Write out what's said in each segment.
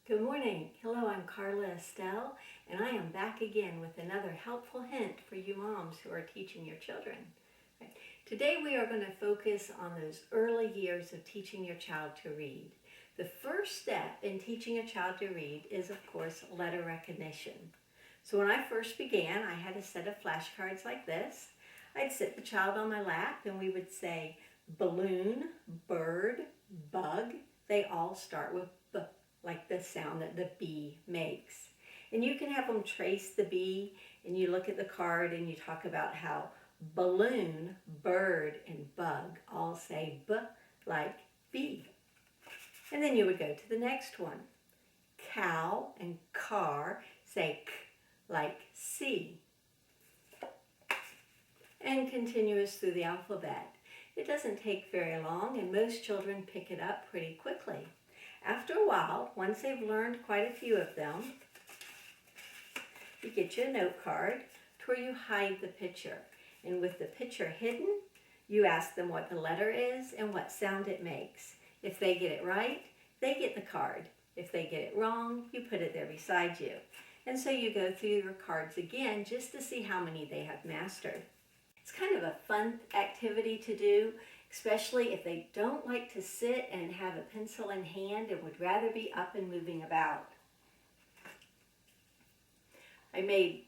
Good morning. Hello, I'm Carla Estell, and I am back again with another helpful hint for you moms who are teaching your children. Today we are going to focus on those early years of teaching your child to read. The first step in teaching a child to read is, of course, letter recognition. So when I first began, I had a set of flashcards like this. I'd sit the child on my lap and we would say balloon, bird, bug. They all start with B, like the sound that the B makes. And you can have them trace the B, and you look at the card and you talk about how balloon, bird, and bug all say B like B. And then you would go to the next one. Cow and car say K like C. And continuous through the alphabet. It doesn't take very long, and most children pick it up pretty quickly. After a while, once they've learned quite a few of them, you get you a note card to where you hide the picture. And with the picture hidden, you ask them what the letter is and what sound it makes. If they get it right, they get the card. If they get it wrong, you put it there beside you. And so you go through your cards again just to see how many they have mastered. It's kind of a fun activity to do, especially if they don't like to sit and have a pencil in hand and would rather be up and moving about. I made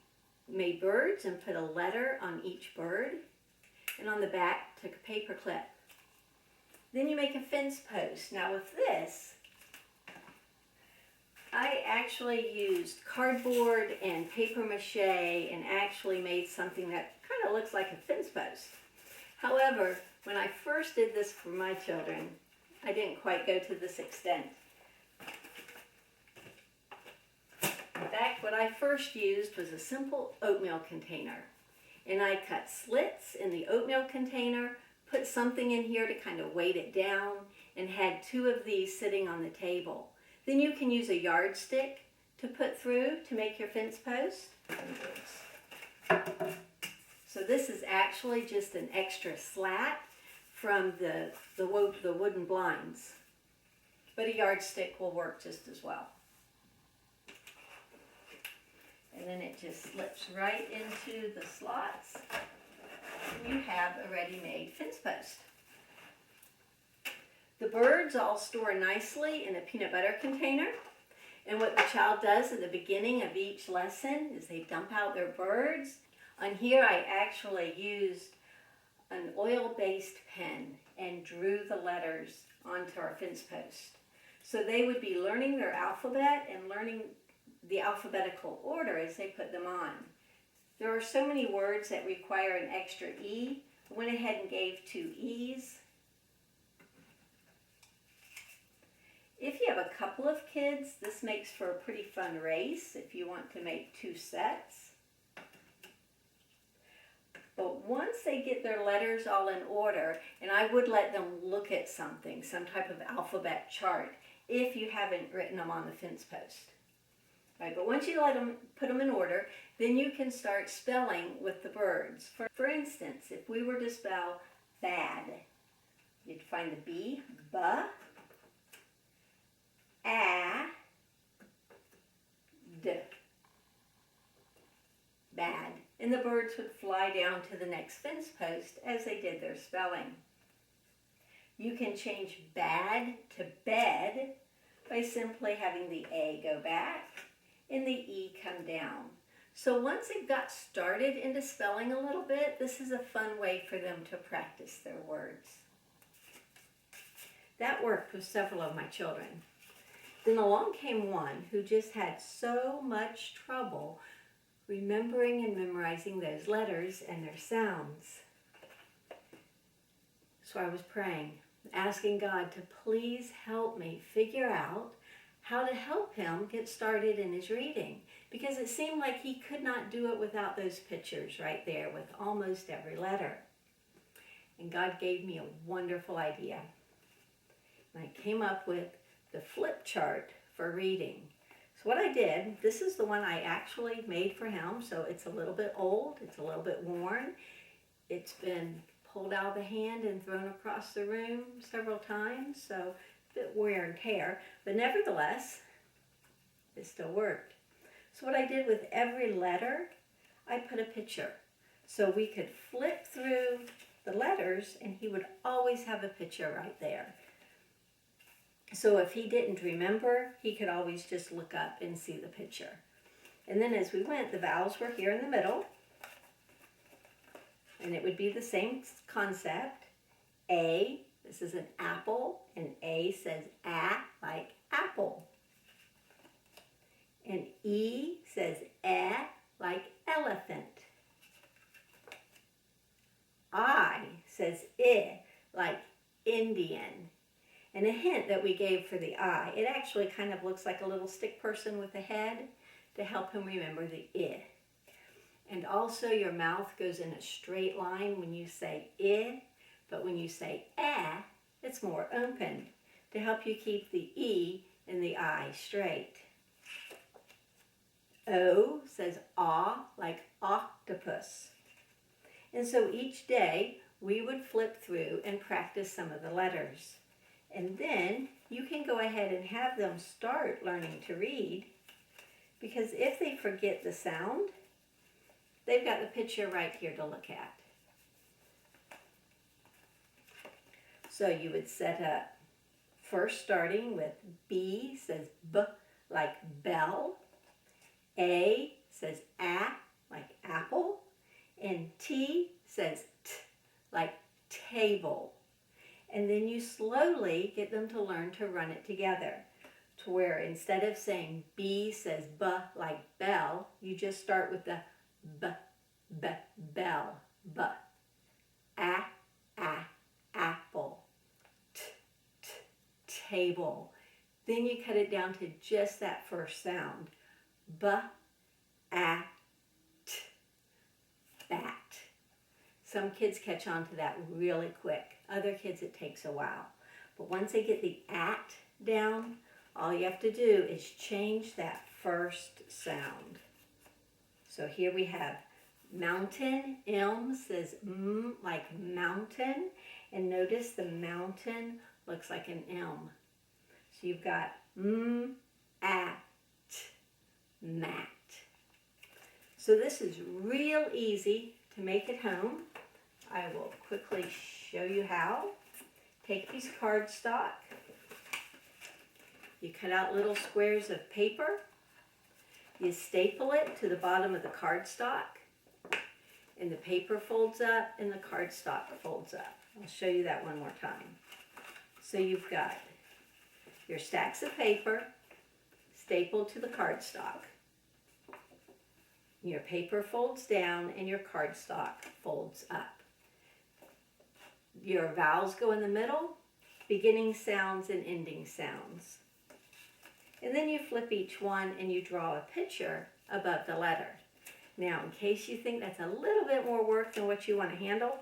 birds and put a letter on each bird, and on the back took a paper clip. Then you make a fence post. Now with this, I actually used cardboard and paper mache and actually made something that kind of looks like a fence post. However, when I first did this for my children, I didn't quite go to this extent. In fact, what I first used was a simple oatmeal container. And I cut slits in the oatmeal container, put something in here to kind of weight it down, and had two of these sitting on the table. Then you can use a yardstick to put through to make your fence post. So this is actually just an extra slat from the wooden blinds. But a yardstick will work just as well. And then it just slips right into the slots. And you have a ready-made fence post. The birds all store nicely in a peanut butter container. And what the child does at the beginning of each lesson is they dump out their birds. On here I actually used an oil-based pen and drew the letters onto our fence post. So they would be learning their alphabet and learning the alphabetical order as they put them on. There are so many words that require an extra E. I went ahead and gave 2 E's. If you have a couple of kids, this makes for a pretty fun race if you want to make 2 sets. But once they get their letters all in order, and I would let them look at something, some type of alphabet chart, if you haven't written them on the fence post. Right, but once you let them put them in order, then you can start spelling with the birds. For instance, if we were to spell bad, you'd find the B, ba, a, d, bad. And the birds would fly down to the next fence post as they did their spelling. You can change bad to bed by simply having the A go back and the E come down. So once they've got started into spelling a little bit, this is a fun way for them to practice their words. That worked with several of my children. Then along came one who just had so much trouble remembering and memorizing those letters and their sounds. So I was praying, asking God to please help me figure out how to help him get started in his reading, because it seemed like he could not do it without those pictures right there with almost every letter. And God gave me a wonderful idea. And I came up with the flip chart for reading. So what I did, this is the one I actually made for him, so it's a little bit old, it's a little bit worn. It's been pulled out of the hand and thrown across the room several times, so a bit wear and tear. But nevertheless, it still worked. So what I did with every letter, I put a picture. So we could flip through the letters and he would always have a picture right there. So if he didn't remember, he could always just look up and see the picture. And then as we went, the vowels were here in the middle. And it would be the same concept. A, this is an apple, and A says a like apple. And E says like elephant. I says like Indian. And a hint that we gave for the I, it actually kind of looks like a little stick person with a head to help him remember the I. And also your mouth goes in a straight line when you say I, but when you say it's more open to help you keep the E and the I straight. O says ah like octopus. And so each day we would flip through and practice some of the letters. And then you can go ahead and have them start learning to read, because if they forget the sound, they've got the picture right here to look at. So you would set up, first starting with B says B like bell, A says A like apple, and T says T like table. And then you slowly get them to learn to run it together, to where instead of saying B says B like bell, you just start with the B, B, bell, B. A, apple. T, t, table. Then you cut it down to just that first sound. B, A, t, bat. Some kids catch on to that really quick. Other kids, it takes a while. But once they get the at down, all you have to do is change that first sound. So here we have mountain. M says M like mountain. And notice the mountain looks like an M. So you've got M, at, mat. So this is real easy to make at home. I will quickly show you how. Take a piece of cardstock. You cut out little squares of paper. You staple it to the bottom of the cardstock. And the paper folds up and the cardstock folds up. I'll show you that one more time. So you've got your stacks of paper stapled to the cardstock. Your paper folds down and your cardstock folds up. Your vowels go in the middle, beginning sounds and ending sounds. And then you flip each one and you draw a picture above the letter. Now, in case you think that's a little bit more work than what you want to handle,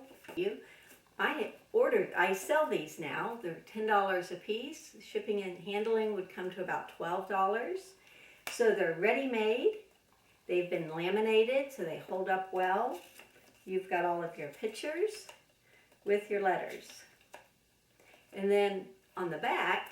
I sell these now. They're $10 a piece. Shipping and handling would come to about $12. So they're ready-made. They've been laminated, so they hold up well. You've got all of your pictures with your letters. And then on the back,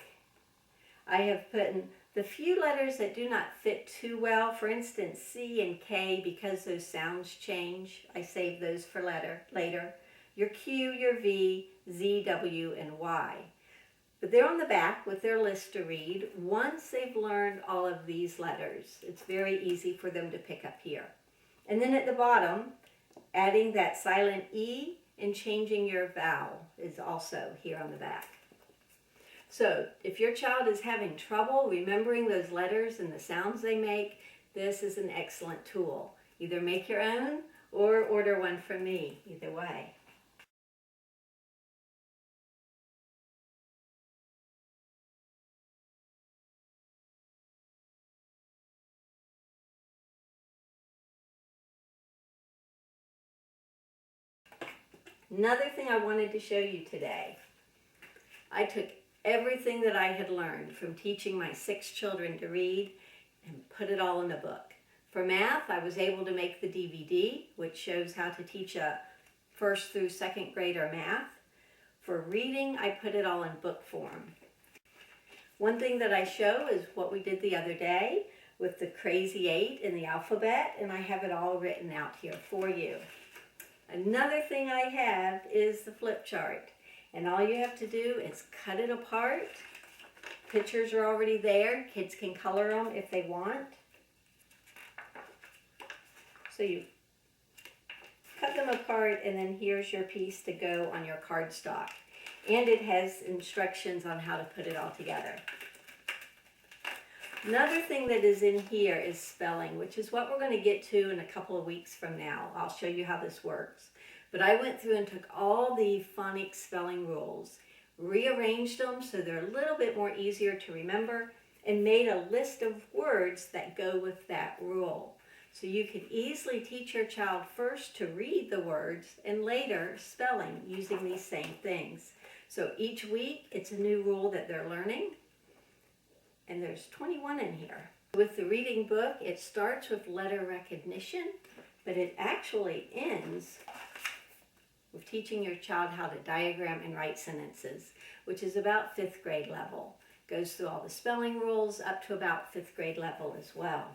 I have put in the few letters that do not fit too well. For instance, C and K, because those sounds change, I save those for later. Your Q, your V, Z, W, and Y. But they're on the back with their list to read. Once they've learned all of these letters, it's very easy for them to pick up here. And then at the bottom, adding that silent E and changing your vowel is also here on the back. So if your child is having trouble remembering those letters and the sounds they make, this is an excellent tool. Either make your own or order one from me, either way. Another thing I wanted to show you today, I took everything that I had learned from teaching my 6 children to read and put it all in a book. For math, I was able to make the DVD, which shows how to teach a 1st through 2nd grader math. For reading, I put it all in book form. One thing that I show is what we did the other day. with the crazy 8 in the alphabet, and I have it all written out here for you. Another thing I have is the flip chart, and all you have to do is cut it apart. Pictures are already there. Kids can color them if they want. So you cut them apart, and then here's your piece to go on your cardstock. And it has instructions on how to put it all together. Another thing that is in here is spelling, which is what we're going to get to in a couple of weeks from now. I'll show you how this works. But I went through and took all the phonics spelling rules, rearranged them so they're a little bit more easier to remember, and made a list of words that go with that rule. So you can easily teach your child first to read the words and later spelling using these same things. So each week it's a new rule that they're learning. And there's 21 in here. With the reading book, it starts with letter recognition, but it actually ends with teaching your child how to diagram and write sentences, which is about 5th grade level. Goes through all the spelling rules up to about 5th grade level as well.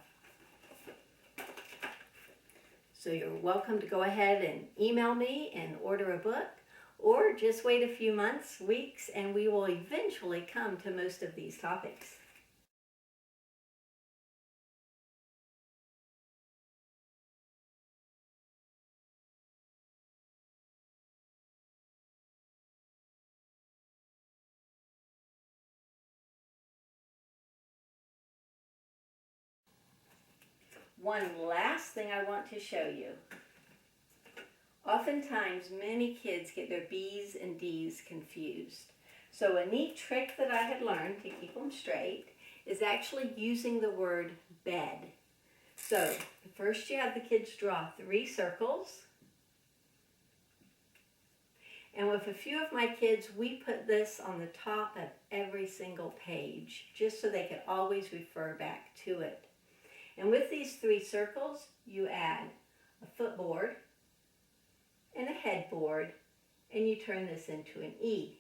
So you're welcome to go ahead and email me and order a book, or just wait a few months, weeks, and we will eventually come to most of these topics. One last thing I want to show you. Oftentimes, many kids get their B's and D's confused. So a neat trick that I had learned to keep them straight is actually using the word bed. So first you have the kids draw 3 circles. And with a few of my kids, we put this on the top of every single page, just so they could always refer back to it. And with these 3 circles, you add a footboard and a headboard, and you turn this into an E.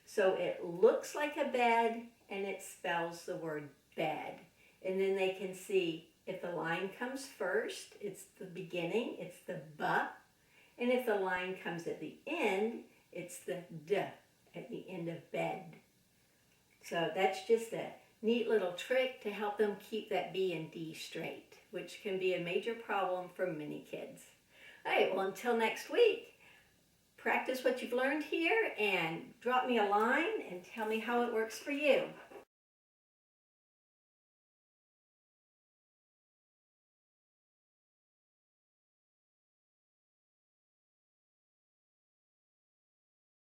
So it looks like a bed, and it spells the word bed. And then they can see if the line comes first, it's the beginning, it's the B. And if the line comes at the end, it's the D at the end of bed. So that's just a neat little trick to help them keep that B and D straight, which can be a major problem for many kids. All right, well, until next week, practice what you've learned here and drop me a line and tell me how it works for you.